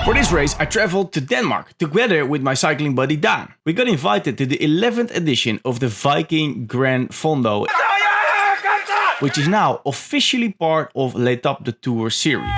For this race, I traveled to Denmark together with my cycling buddy Daan. We got invited to the 11th edition of the Viking Granfondo, which is now officially part of L'Étape de Tour series.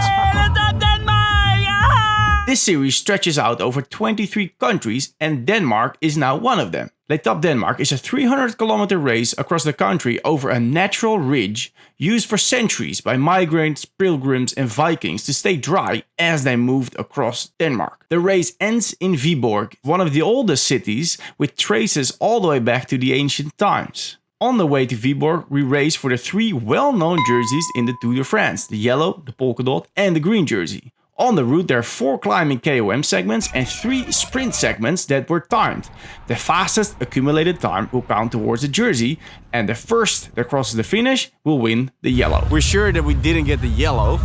This series stretches out over 23 countries and Denmark is now one of them. L'Étape Denmark is a 300-kilometer race across the country over a natural ridge used for centuries by migrants, pilgrims and Vikings to stay dry as they moved across Denmark. The race ends in Viborg, one of the oldest cities, with traces all the way back to the ancient times. On the way to Viborg, we race for the three well-known jerseys in the Tour de France, the yellow, the polkadot and the green jersey. On the route there are 4 climbing KOM segments and 3 sprint segments that were timed. The fastest accumulated time will count towards the jersey and the first that crosses the finish will win the yellow. We're sure that we didn't get the yellow.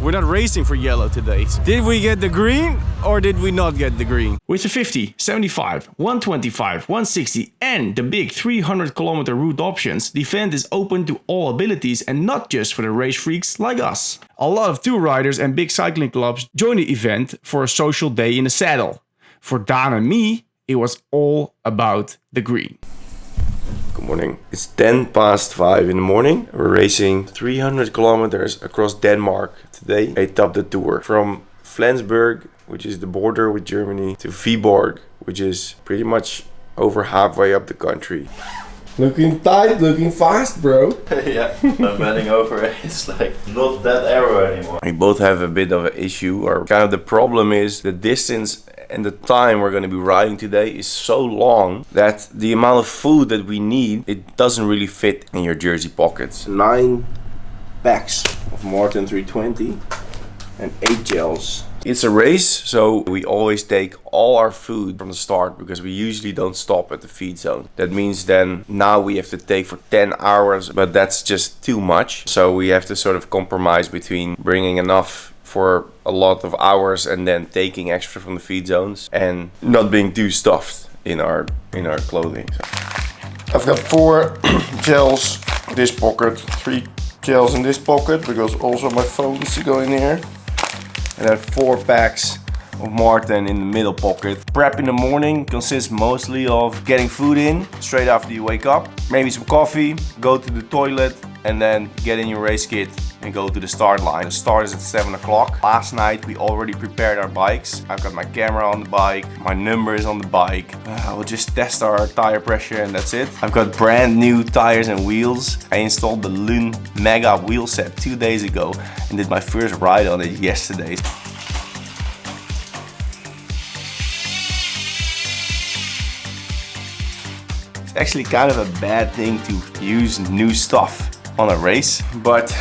We're not racing for yellow today. Did we get the green or did we not get the green? With the 50, 75, 125, 160 and the big 300-kilometer route options, the event is open to all abilities and not just for the race freaks like us. A lot of tour riders and big cycling clubs join the event for a social day in the saddle. For Daan and me, it was all about the green. Good morning. It's 10 past 5 in the morning. We're racing 300 kilometers across Denmark today. L'Étape de Tour from Flensburg, which is the border with Germany, to Viborg, which is pretty much over halfway up the country. Looking tight, looking fast, bro. Yeah, I'm bending over. It's like not that arrow anymore. We both have a bit of an issue, or kind of the problem is the distance and the time we're going to be riding today is so long that the amount of food that we need, it doesn't really fit in your jersey pockets. 9 packs of Martin 320 and 8 gels. It's a race, so we always take all our food from the start because we usually don't stop at the feed zone. That means then now we have to take for 10 hours, but that's just too much. So we have to sort of compromise between bringing enough for a lot of hours and then taking extra from the feed zones and not being too stuffed in our clothing. So. I've got 4 gels in this pocket, 3 gels in this pocket because also my phone needs to go in here. And then 4 packs of Martin in the middle pocket. Prep in the morning consists mostly of getting food in straight after you wake up. Maybe some coffee, go to the toilet and then get in your race kit and go to the start line. The start is at 7 o'clock. Last night we already prepared our bikes. I've got my camera on the bike, my number is on the bike. We'll just test our tire pressure and that's it. I've got brand new tires and wheels. I installed the Lun Mega wheel set 2 days ago and did my first ride on it yesterday. It's actually kind of a bad thing to use new stuff on a race, but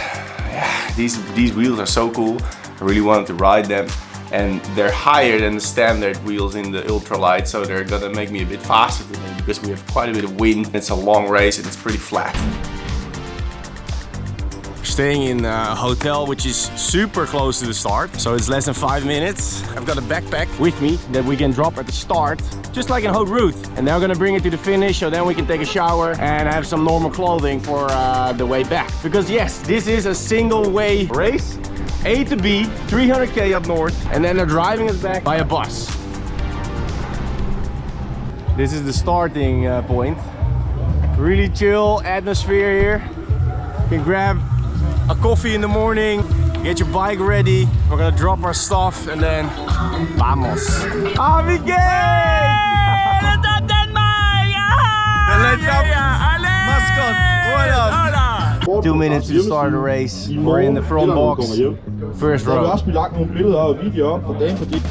yeah, these wheels are so cool. I really wanted to ride them and they're higher than the standard wheels in the ultralight, so they're gonna make me a bit faster today because we have quite a bit of wind. It's a long race and it's pretty flat. Staying in a hotel which is super close to the start, so it's less than 5 minutes. I've got a backpack with me that we can drop at the start, just like in haute route. And now I'm gonna bring it to the finish, so then we can take a shower and have some normal clothing for the way back. Because yes, this is a single way race, A to B, 300k up north, and then they're driving us back by a bus. This is the starting point. Really chill atmosphere here. You can grab a coffee in the morning, get your bike ready. We're gonna drop our stuff and then vamos. Vikings! L'Étape Denmark! Mascot! 2 minutes to start the race. We're in the front box, first row.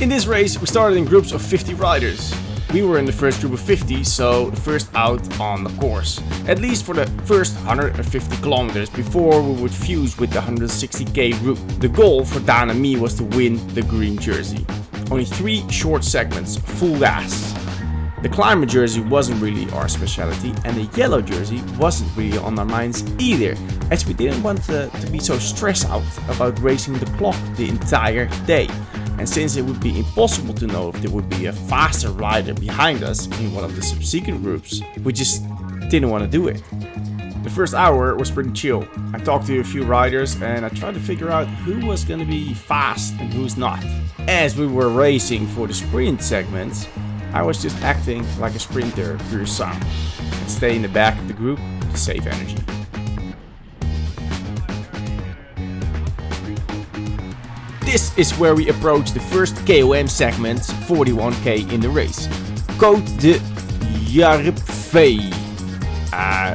In this race, we started in groups of 50 riders. We were in the first group of 50, so the first out on the course. At least for the first 150 kilometers before we would fuse with the 160k route. The goal for Daan and me was to win the green jersey. Only 3 short segments, full gas. The climber jersey wasn't really our specialty and the yellow jersey wasn't really on our minds either, as we didn't want to be so stressed out about racing the clock the entire day. And since it would be impossible to know if there would be a faster rider behind us in one of the subsequent groups, we just didn't want to do it. The first hour was pretty chill. I talked to a few riders and I tried to figure out who was gonna be fast and who's not. As we were racing for the sprint segments, I was just acting like a sprinter pure sang and stay in the back of the group to save energy. This is where we approach the first KOM segment, 41k in the race. Col de Funder.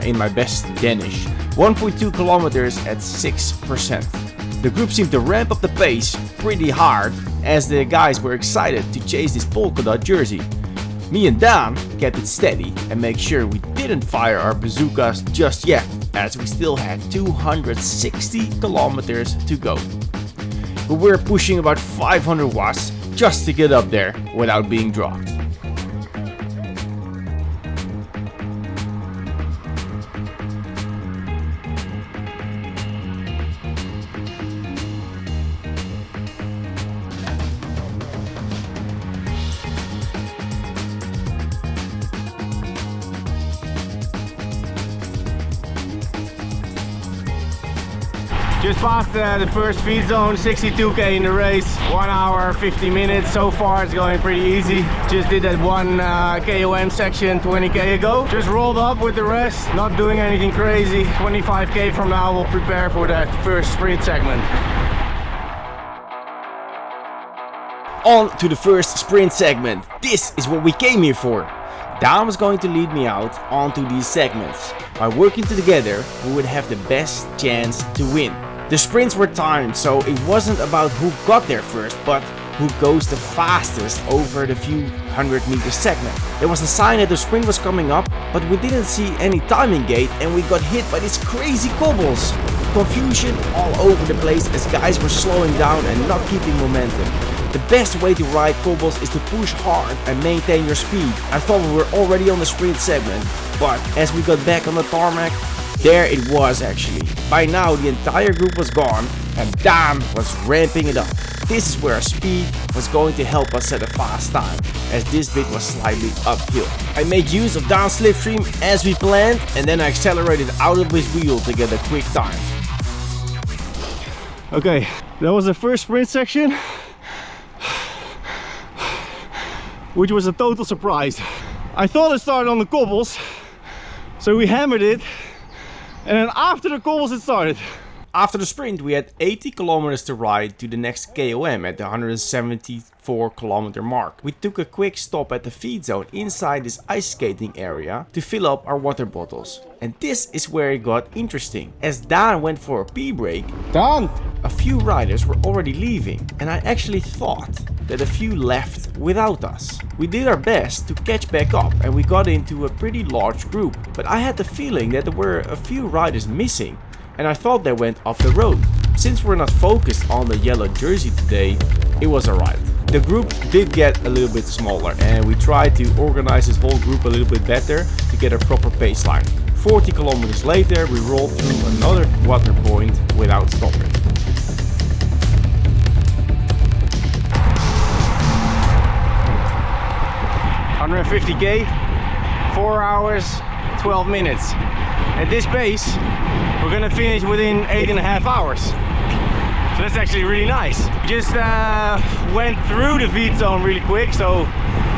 In my best Danish. 1.2 kilometers at 6%. The group seemed to ramp up the pace pretty hard as the guys were excited to chase this polkadot jersey. Me and Daan kept it steady and make sure we didn't fire our bazookas just yet, as we still had 260 kilometers to go. But we're pushing about 500 watts just to get up there without being dropped. Just passed the first feed zone, 62k in the race, 1 hour 50 minutes. So far it's going pretty easy. Just did that one KOM section 20k ago. Just rolled up with the rest, not doing anything crazy. 25k from now we'll prepare for that first sprint segment. On to the first sprint segment. This is what we came here for. Daan was going to lead me out onto these segments. By working together, we would have the best chance to win. The sprints were timed, so it wasn't about who got there first, but who goes the fastest over the few 100-meter segment. There was a sign that the sprint was coming up, but we didn't see any timing gate and we got hit by these crazy cobbles. Confusion all over the place as guys were slowing down and not keeping momentum. The best way to ride cobbles is to push hard and maintain your speed. I thought we were already on the sprint segment, but as we got back on the tarmac, there it was actually. By now the entire group was gone and Daan was ramping it up. This is where our speed was going to help us set a fast time, as this bit was slightly uphill. I made use of Daan's slipstream as we planned and then I accelerated out of his wheel to get a quick time. Okay, that was the first sprint section, which was a total surprise. I thought it started on the cobbles, so we hammered it, and then after the cobbles it started. After the sprint we had 80 kilometers to ride to the next KOM at the 174 kilometer mark. We took a quick stop at the feed zone inside this ice skating area to fill up our water bottles. And this is where it got interesting. As Daan went for a pee break, a few riders were already leaving, and I actually thought that a few left without us. We did our best to catch back up and we got into a pretty large group, but I had the feeling that there were a few riders missing and I thought they went off the road. Since we're not focused on the yellow jersey today, it was alright. The group did get a little bit smaller and we tried to organize this whole group a little bit better to get a proper baseline. 40 kilometers later we rolled through another water point without stopping. $150k, 4 hours, 12 minutes. At this pace, we're gonna finish within 8.5 hours. So that's actually really nice. Just went through the feed zone really quick, so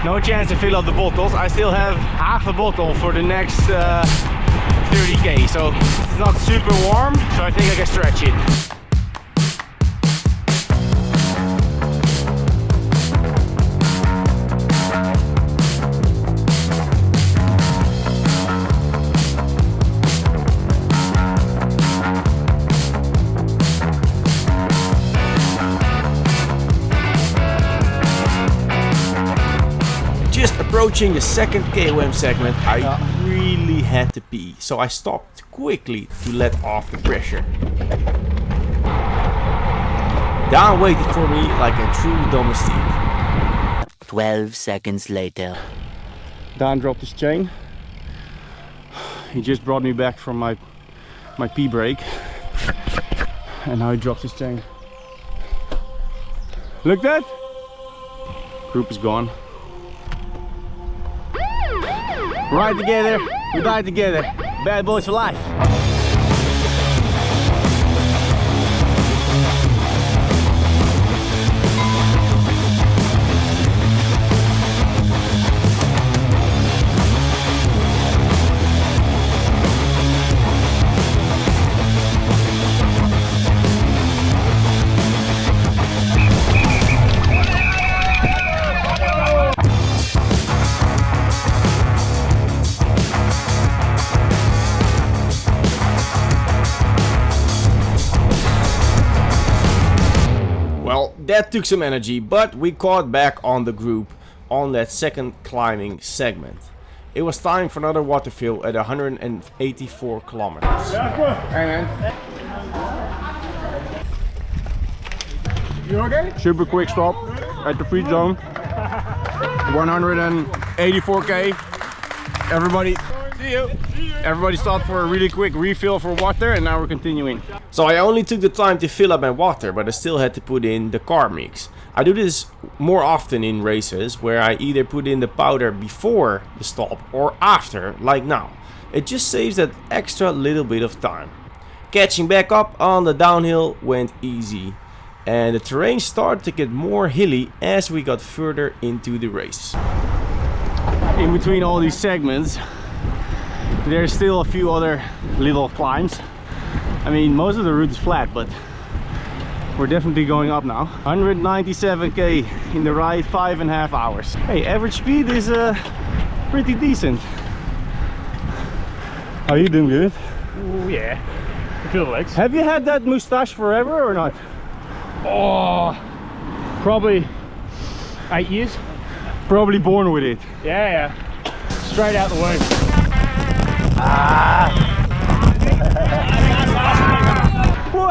no chance to fill up the bottles. I still have half a bottle for the next 30k, so it's not super warm, so I think I can stretch it. Just approaching the second KOM segment, I really had to pee, so I stopped quickly to let off the pressure. Daan waited for me like a true domestique. 12 seconds later. Daan dropped his chain. He just brought me back from my pee break, and now he drops his chain. Look that? Group is gone. Ride together, we die together. Bad boys for life. took some energy, but we caught back on the group on that second climbing segment. It was time for another water fill at 184 kilometers. Jasper! Hey man. You okay? Super quick stop at the free zone. 184k. Everybody, see you. Everybody stopped for a really quick refill for water, and now we're continuing. So I only took the time to fill up my water, but I still had to put in the carb mix. I do this more often in races, where I either put in the powder before the stop or after, like now. It just saves that extra little bit of time. Catching back up on the downhill went easy, and the terrain started to get more hilly as we got further into the race. In between all these segments, there's still a few other little climbs. I mean, most of the route is flat, but we're definitely going up now. 197k in the ride, 5.5 hours. Hey, average speed is pretty decent. How are you doing, good? Ooh, yeah. I feel the legs. Have you had that mustache forever or not? Oh, probably 8 years. Probably born with it. Yeah. Straight out the womb. Whoa!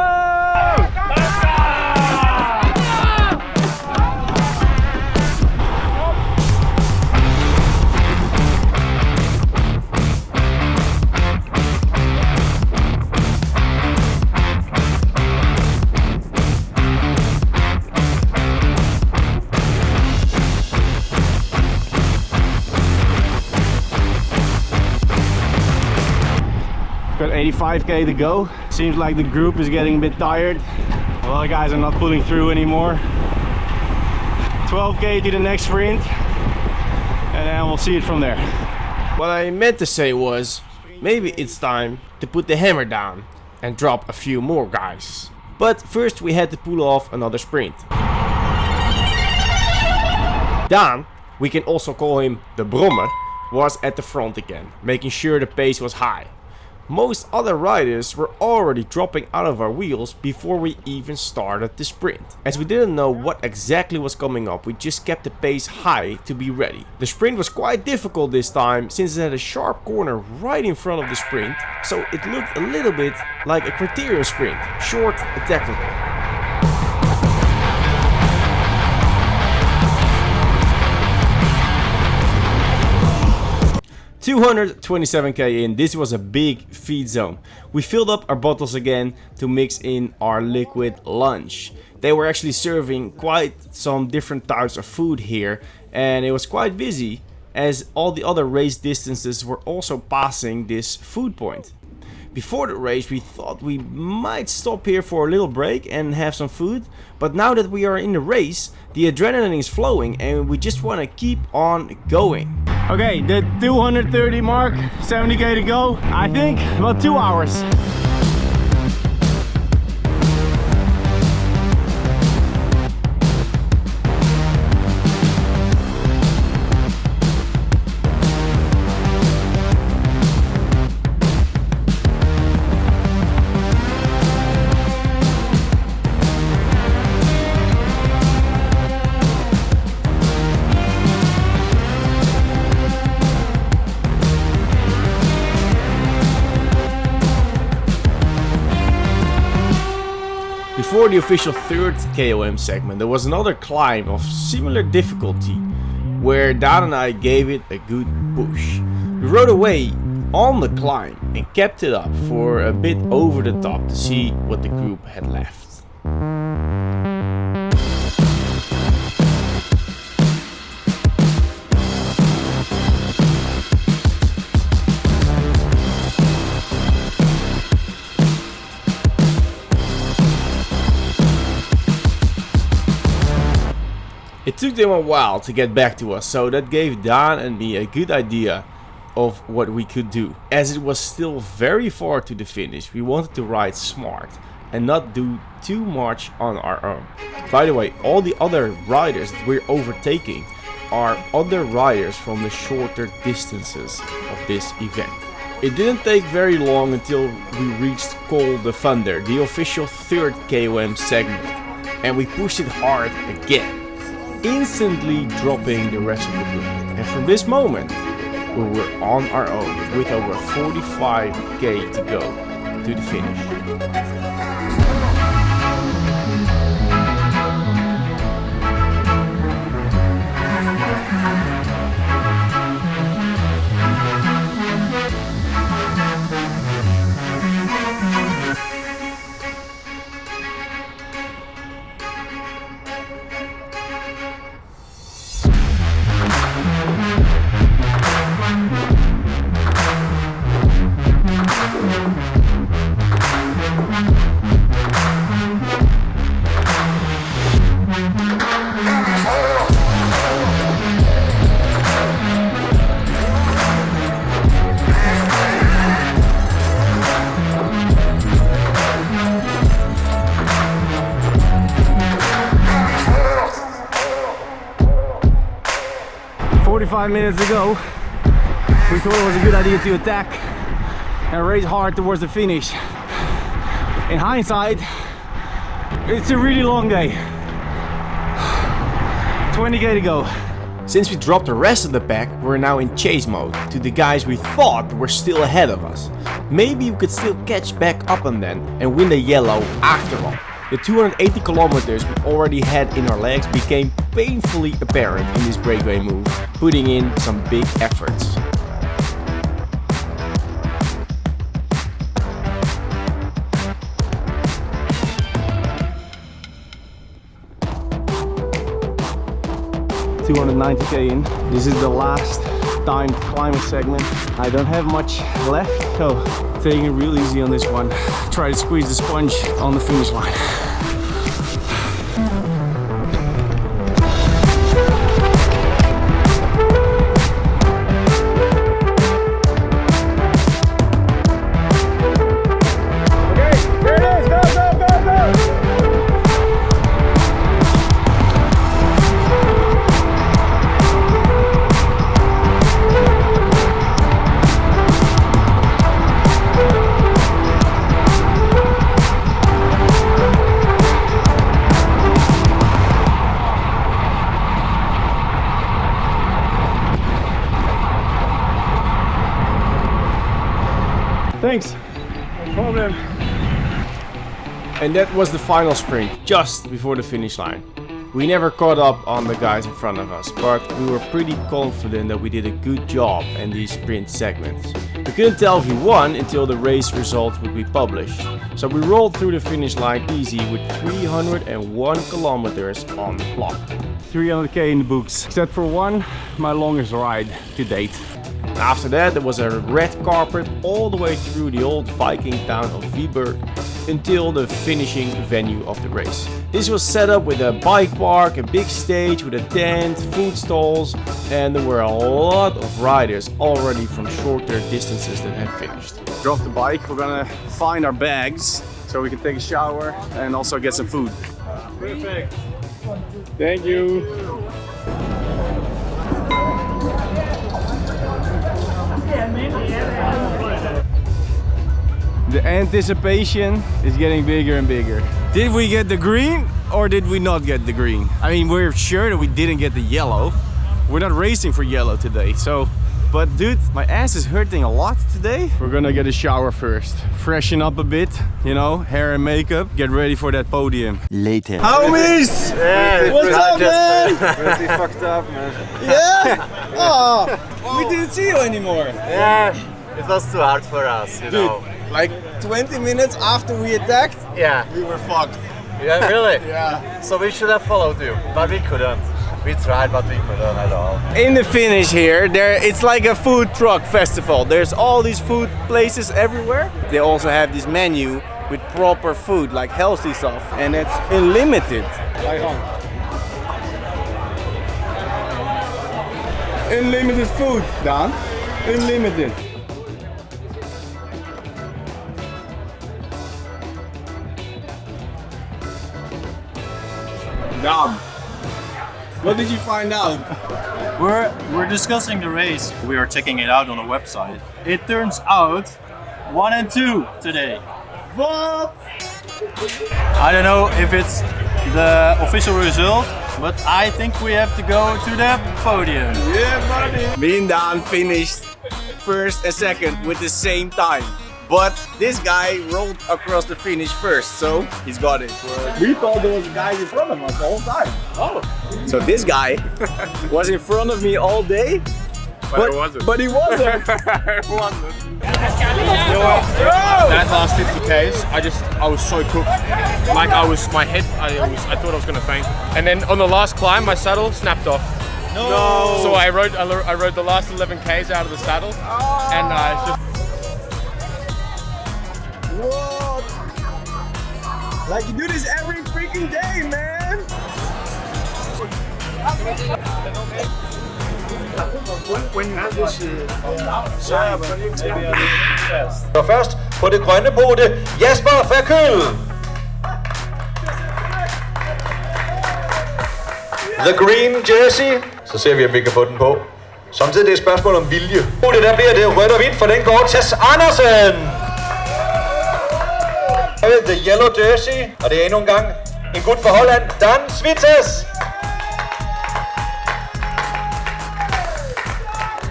Got 85k to go. Seems like the group is getting a bit tired. A lot of guys are not pulling through anymore. 12k to the next sprint, and then we'll see it from there. What I meant to say was, maybe it's time to put the hammer down and drop a few more guys. But first we had to pull off another sprint. Daan, we can also call him the Brommer, was at the front again, making sure the pace was high. Most other riders were already dropping out of our wheels before we even started the sprint. As we didn't know what exactly was coming up, we just kept the pace high to be ready. The sprint was quite difficult this time, since it had a sharp corner right in front of the sprint, so it looked a little bit like a criterium sprint, short and technical. 227k in, this was a big feed zone. We filled up our bottles again to mix in our liquid lunch. They were actually serving quite some different types of food here, and it was quite busy as all the other race distances were also passing this food point. Before the race we thought we might stop here for a little break and have some food, but now that we are in the race, the adrenaline is flowing and we just want to keep on going. Okay, the 230 mark, 70k to go. I think about 2 hours. Before the official third KOM segment, there was another climb of similar difficulty, where Daan and I gave it a good push. We rode away on the climb and kept it up for a bit over the top to see what the group had left. It took them a while to get back to us, so that gave Daan and me a good idea of what we could do. As it was still very far to the finish, we wanted to ride smart and not do too much on our own. By the way, all the other riders that we're overtaking are other riders from the shorter distances of this event. It didn't take very long until we reached Col de Funder, the official third KOM segment. and we pushed it hard again, instantly dropping the rest of the group. And from this moment, we were on our own with over 45k to go to the finish. Minutes ago, we thought it was a good idea to attack and race hard towards the finish. In hindsight, it's a really long day. 20k to go. Since we dropped the rest of the pack, we're now in chase mode to the guys we thought were still ahead of us. Maybe we could still catch back up on them and win the yellow after all. The 280 kilometers we already had in our legs became painfully apparent in this breakaway move, putting in some big efforts. $290k in. This is the last timed climbing segment. I don't have much left, so taking it real easy on this one. Try to squeeze the sponge on the finish line. Thanks. No problem. And that was the final sprint, just before the finish line. We never caught up on the guys in front of us, but we were pretty confident that we did a good job in these sprint segments. We couldn't tell if we won until the race results would be published. So we rolled through the finish line easy with 301 kilometers on the clock. 300k in the books, except for one, my longest ride to date. After that, there was a red carpet all the way through the old Viking town of Viborg until the finishing venue of the race. This was set up with a bike park, a big stage with a tent, food stalls, and there were a lot of riders already from shorter distances that had finished. Drop the bike, we're gonna find our bags so we can take a shower and also get some food. Perfect. Thank you. The anticipation is getting bigger and bigger. Did we get the green or did we not get the green? I mean, we're sure that we didn't get the yellow. We're not racing for yellow today, so... But dude, my ass is hurting a lot today. We're gonna get a shower first. Freshen up a bit, you know, hair and makeup. Get ready for that podium. Later. Homies! Yeah, what's up, man? Pretty fucked up, man. Yeah? Oh, we didn't see you anymore. Yeah, it was too hard for us, you know. Like 20 minutes after we attacked, Yeah. we were fucked. Yeah, really? Yeah. So we should have followed you, but we couldn't. We tried, but we couldn't at all. In the finish here, it's like a food truck festival. There's all these food places everywhere. They also have this menu with proper food, like healthy stuff, and it's unlimited. Unlimited food, Daan. Unlimited. Daan. What did you find out? We're discussing the race. We are checking it out on a website. It turns out 1 and 2 today. What? I don't know if it's the official result, but I think we have to go to the podium. Me and Daan finished first and second with the same time. But this guy rolled across the finish first, so he's got it. We thought there was guys in front of us the whole time. Oh. So this guy was in front of me all day. But he wasn't. But he wasn't. That last 50 Ks, I was so cooked. Like I thought I was gonna faint. And then on the last climb, my saddle snapped off. No. So I rode the last 11 Ks out of the saddle, and it's just. What? Like you do this every freaking day, man. Og først på det grønne pode, Jasper Verkuijl. The green jersey. Så ser vi, om vi kan få den på. Samtidig det er et spørgsmål om vilje. Det der bliver det rødt og hvidt, for den går til Andersen. The yellow jersey. Og det er endnu en gang en gut fra Holland, Daan.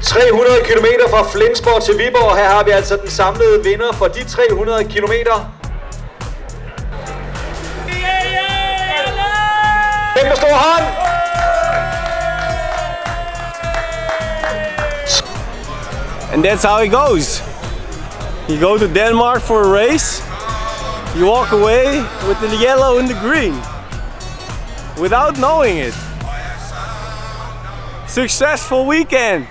300 km fra Flensborg til Viborg. Her har vi altså den samlede vinder for de 300 km. Kæmpe stor hånd! And that's how it goes. You go to Denmark for a race, you walk away with the yellow and the green without knowing it. Successful weekend!